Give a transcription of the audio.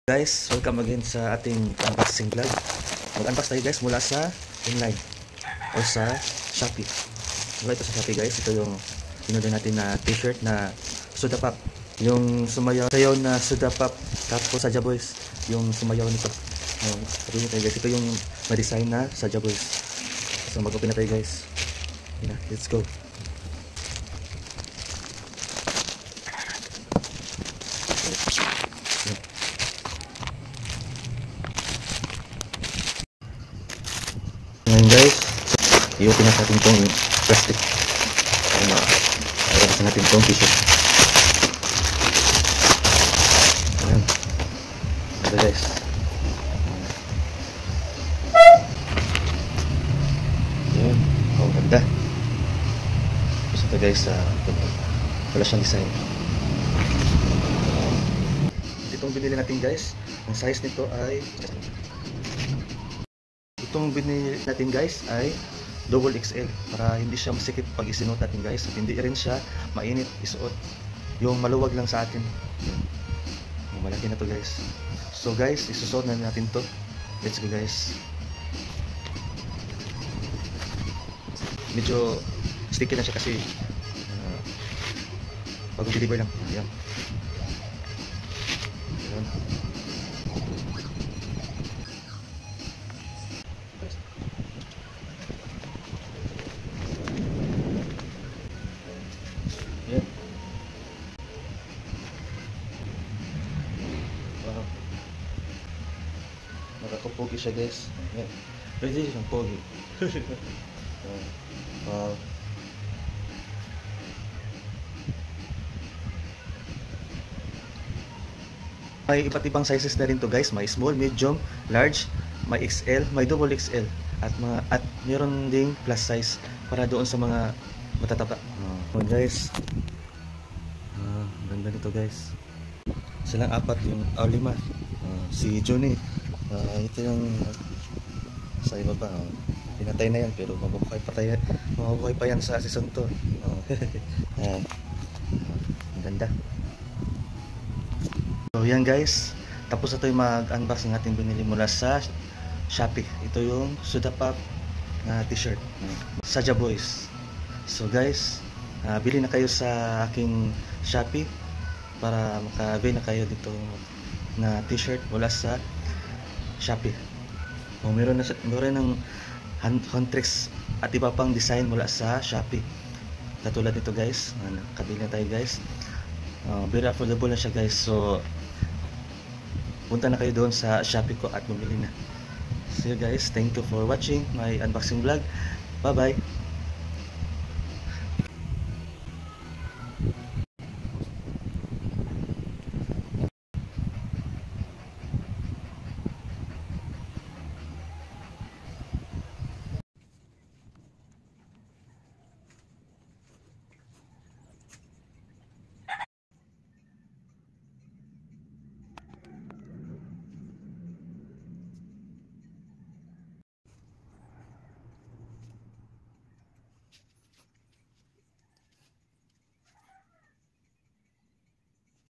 Guys, welcome again sa ating unboxing vlog. Mag-unbox tayo guys mula sa inline o sa Shopee. Mula ito sa Shopee guys. Ito yung pinorder natin na t-shirt na Soda Pop. Yung sumayaw na Soda Pop. Tapos Saja Boys. Yung sumayaw nito. Sabihin tayo guys. Ito yung ma-design na Saja Boys. So mag-open na tayo guys. Let's go. Ngayon guys, i-open natin itong plastic para makakas natin itong t-shirt. Ayan. Ito guys. Ayan. Oh, ganda. Tapos ito guys, wala siyang design. Itong binili natin guys, ang size nito ay itong binili natin guys ay double XL para hindi siya masikip pag isinuot natin guys at hindi rin siya mainit isuot, yung maluwag lang sa atin. Yung malaki na to guys. So guys, isusuot na natin to. Let's go guys. Medyo sticky na siya kasi bagong deliver lang. Ayan. Ayan. Yeah. Wow. Nakakapogi siya guys. Yeah. Ready siyang pogi. Wow. May iba't ibang sizes na rin to guys. May small, medium, large, may XL, may double XL at meron ding plus size para doon sa mga matataba. Guys, ganda nito guys. Silang apat yung lima. Si Johnny, ito yung sa iba pa. Pinatay na yan pero mabubuhay pa yan sa season 2. Ang ganda. So yan guys, tapos na tayo mag-unbox ng ating binili mula sa Shopee. Ito yung Soda Pop na t-shirt, Saja Boys. So guys, bili na kayo sa aking Shopee para makabili na kayo dito na t-shirt mula sa Shopee. Meron ng Huntrix at iba pang design mula sa Shopee. Katulad nito guys, nakabili na tayo guys. Very affordable na siya guys. So punta na kayo doon sa Shopee ko at bumili na. So guys, thank you for watching my unboxing vlog. Bye bye.